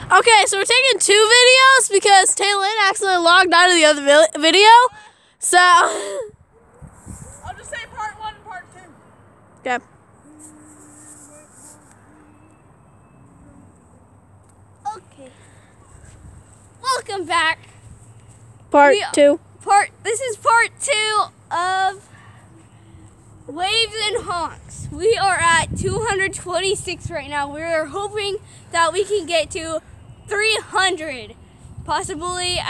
Okay, so we're taking 2 videos because Taylor accidentally logged out of the other video. So I'll just say part 1 and part 2. okay. Okay. Welcome back. Part 2. This is part 2 of Waves and Honks. We are at 226 right now. We're hoping that we can get to 300, possibly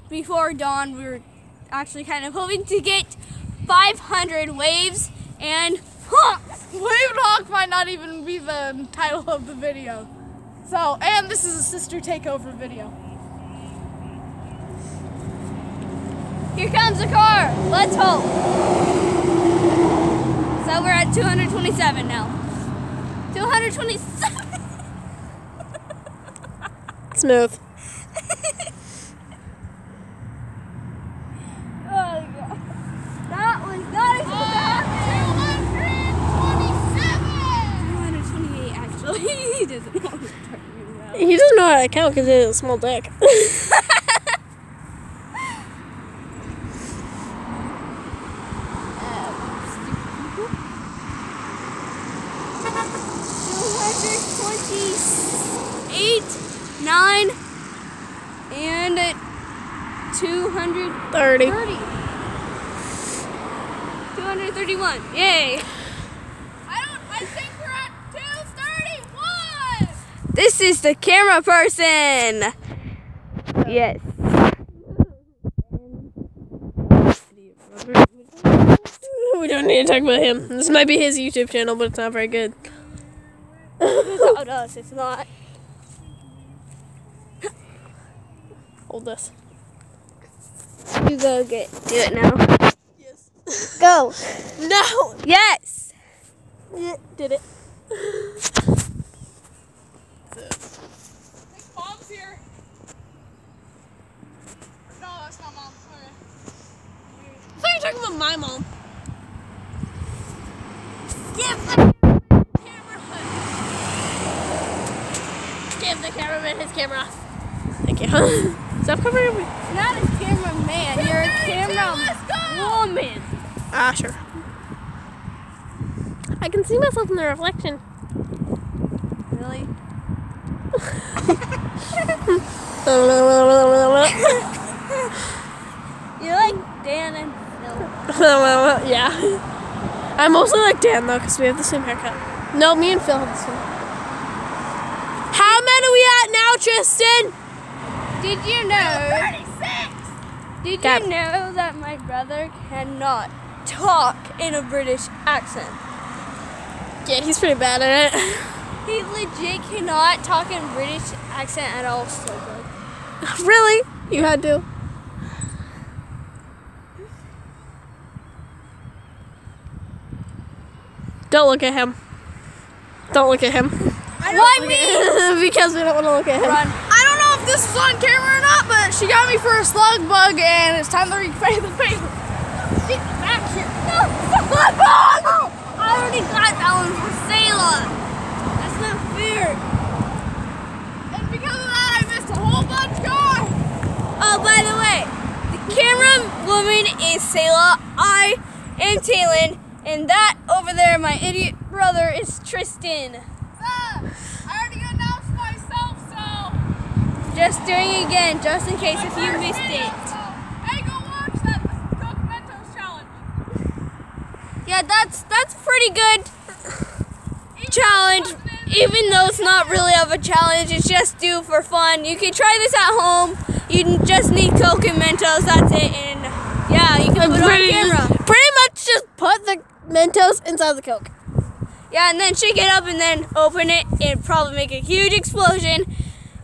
before dawn. We're actually kind of hoping to get 500 waves and honks. Wave and honk might not even be the title of the video. So, and this is a sister takeover video. Here comes the car. Let's hope. So we're at 227 now. 227. Smooth. Oh God. That was not as fast. 228 actually. He doesn't know what he's talking about. He doesn't know how to count because he has a small dick. Nine and 230. 231. Yay! I think we're at 231. This is the camera person. Yes. We don't need to talk about him. This might be his YouTube channel, but it's not very good. Without us, it's not. Hold this. You go do it now. Yes. Go. No. Yes. Yeah, did it. I think Mom's here. No, that's not Mom. Okay. I thought you were talking about my mom. Give the cameraman his camera. Thank you. Stop covering me. You're not a cameraman. You're a camera woman. Ah, sure. I can see myself in the reflection. Really? You're like Dan and Phil. Yeah. I'm mostly like Dan though, because we have the same haircut. No, me and Phil have the same. How many are we at now, Tristan? Did you know? 36. Did Gab. you know that my brother cannot talk in a British accent? Yeah, he's pretty bad at it. He legit cannot talk in British accent at all. So good. Really? You had to? Don't look at him. Don't look at him. Why me? Because we don't want to look at him. Run. I don't know if this is on camera or not, but she got me for a slug bug, and it's time to repay the favor. Get back here. No, slug bug! I already got that one for Sailor. That's not fair. And because of that, I missed a whole bunch going. Oh, by the way, the camera woman is Sailor. I am Talon, and that over there, my idiot brother, is Tristan. I already announced myself, so. Just doing it again, just in case if you missed it. Hey, go watch that Cook Mentos challenge. Yeah, that's pretty good challenge. Even though it's not really of a challenge, it's just do for fun. You can try this at home. You just need Coke and Mentos, that's it. And yeah, you can put it on camera. Pretty much just put the Mentos inside the Coke. Yeah, and then shake it up and then open it and probably make a huge explosion.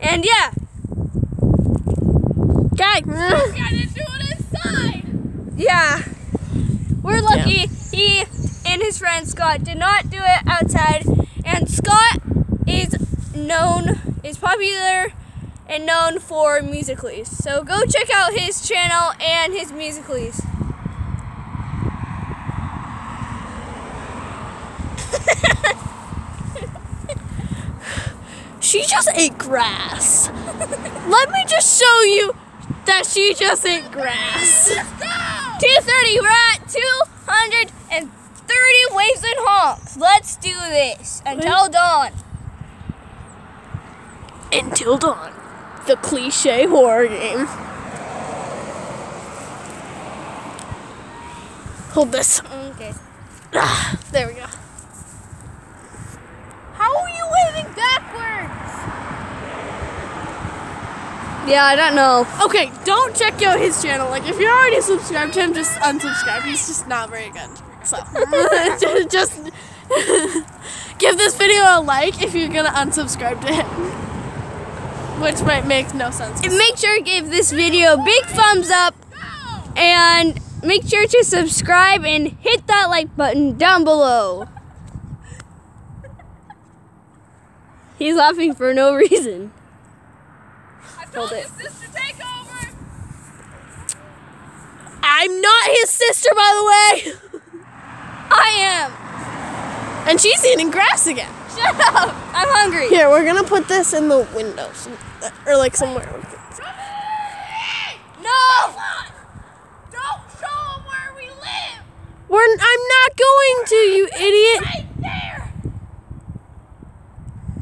And yeah. Okay. I didn't do it inside. Yeah. We're lucky he and his friend Scott did not do it outside. And Scott is popular and known for Musical.lys. So go check out his channel and his Musical.lys. she just ate grass. Let me just show you that she just ate grass. 230, we're at 230 waves and honks. Let's do this until dawn. Until dawn. The cliche horror game. Hold this. Okay. There we go. How are you waving backwards? Yeah, I don't know. Okay, don't check out his channel. Like, if you're already subscribed to him, just unsubscribe. He's just not very good. So, just give this video a like if you're gonna unsubscribe to him. Which might make no sense. And make sure to give this video a big thumbs up. And make sure to subscribe and hit that like button down below. He's laughing for no reason. Hold it. Sister, take over. I'm not his sister, by the way. I am. And she's eating grass again. Shut up. I'm hungry. Here, we're gonna put this in the windows. Or like somewhere. No. Don't show them where we live. I'm not going to, you idiot. Right there.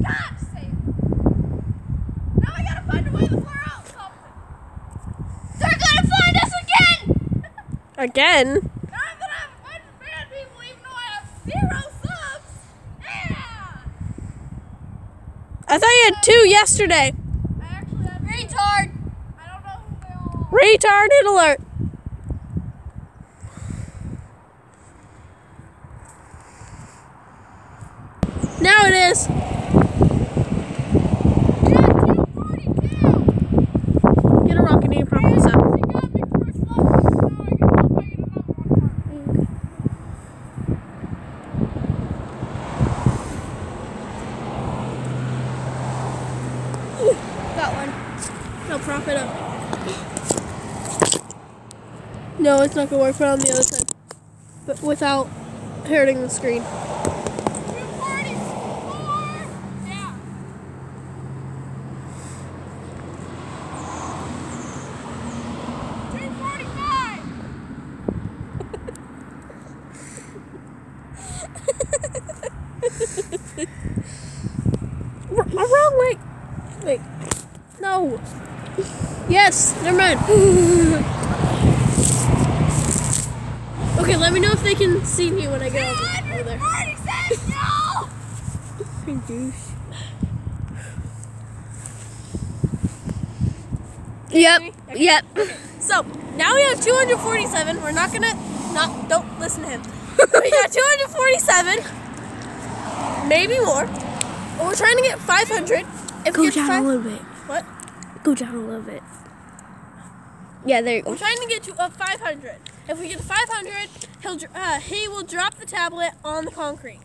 God save. Now I gotta find a way to blur out something. They're gonna find us again. Again? Now I'm gonna have a bunch of bad people even though I have 0 subs. Yeah. I thought you had 2 yesterday. I actually have Retard. I don't know who they all are. Retarded alert. Now it is. Get a rocket and prop this up. Got one. No, prop it up. No, it's not gonna work. Put it on the other side, but without hurting the screen. 244. Yeah. 245. Wrong way. Wait. No. Yes. Never mind. Okay, let me know if they can see me when I go over there. 246. No. Yep. So now we have 247. We're not gonna don't listen to him. We got 247, maybe more. But we're trying to get 500. If we Go get down a little bit. What? Go down a little bit. Yeah, there you go. We're trying to get to 500. If we get to 500, he will drop the tablet on the concrete.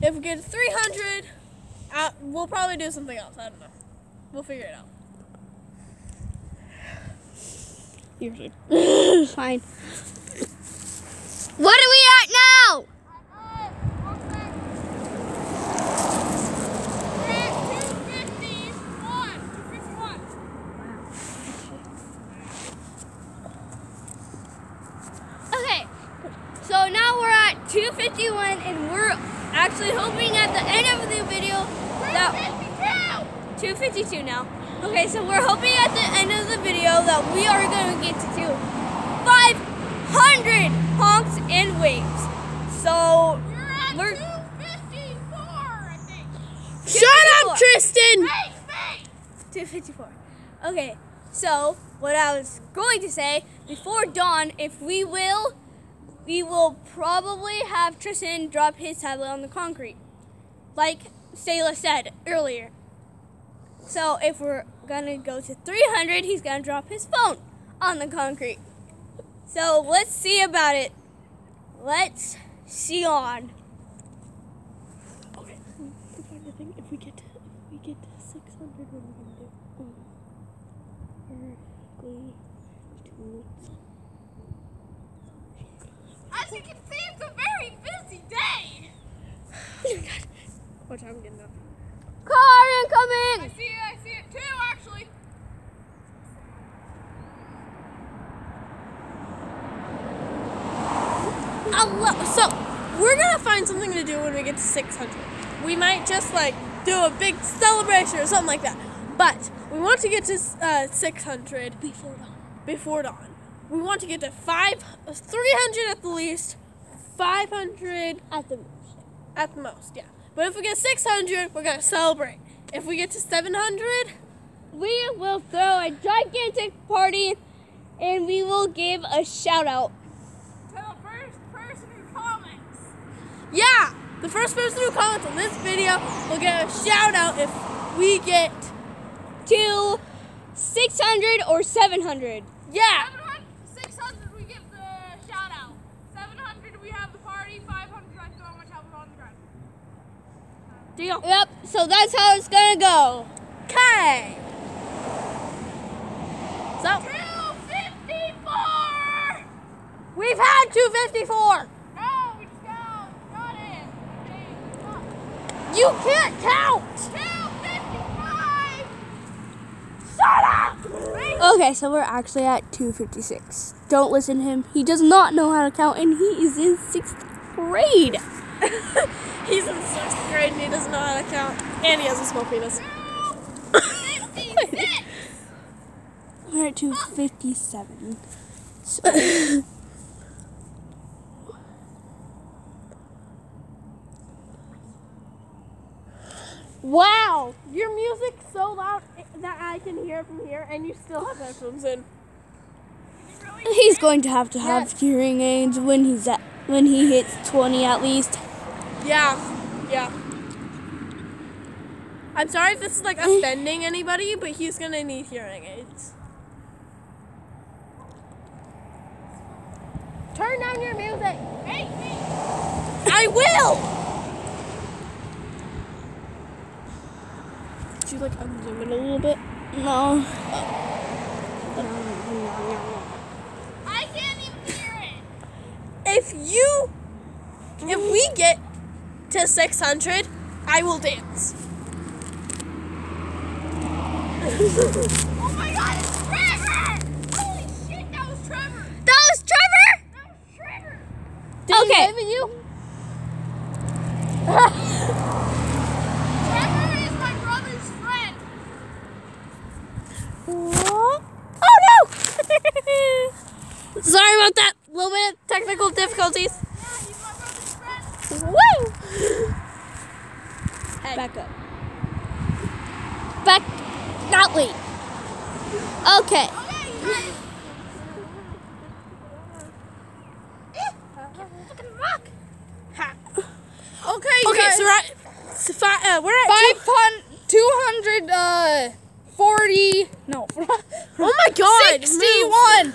If we get to 300, we'll probably do something else. I don't know. We'll figure it out. Fine. What are we at now? Okay, so now we're at 251 and we're actually hoping at the end of the video that 252 now. Okay, so we're hoping at the end of the video that we are going to get to 500 honks and waves. So We're at 254, I think. Shut up, Tristan! Hey! 254. Okay, so what I was going to say, before dawn, if we will probably have Tristan drop his tablet on the concrete, like Sayla said earlier. So if we're gonna go to 300, he's gonna drop his phone on the concrete. So let's see about it. Let's see on. Okay. If we get to 600, what are we gonna do? As you can see, it's a very busy day. Watch out, I'm getting up. Car incoming! I see it too, actually. So, we're gonna find something to do when we get to 600. We might just like do a big celebration or something like that. But we want to get to 600 before dawn. We want to get to 300 at the least, 500 At the most, yeah. But if we get 600, we're gonna celebrate. If we get to 700, we will throw a gigantic party and we will give a shout out. To the first person who comments. yeah, the first person who comments on this video will get a shout out if we get To 600 or 700. yeah. 600 we give the shout out. 700 we have the party. 500 I throw my tablet on the ground. Deal. Yep, so that's how it's gonna go. Okay. So 254! we've had 254. No, we just got it. You can't count. 255! Shut up. Okay, so we're actually at 256. Don't listen to him. He does not know how to count and he is in 6th grade. He's in 6th grade and he doesn't know how to count. And he has a small penis. 256! We're at 257. So, Wow, your music's so loud that I can hear it from here, and you still have headphones in. he's going to have hearing aids when he hits 20 at least. Yeah. I'm sorry if this is like offending anybody, but he's gonna need hearing aids. Turn down your music. Hey! I will. Did you like unzoom it a little bit? No. I can't even hear it. If we get to 600, I will dance. Oh my god, it's Trevor! Holy shit, that was Trevor! That was Trevor? That was Trevor! Did Okay. he wave at you? Trevor is my brother's friend. What? Oh no! Sorry about that. A little bit of technical difficulties. Yeah, he's my brother's friend. Woo! Hey. Back up. Back. Not wait. Okay. Okay, you guys. Fucking rock. Ha. Okay, Okay, so we're at 240. No. Oh my god! 61.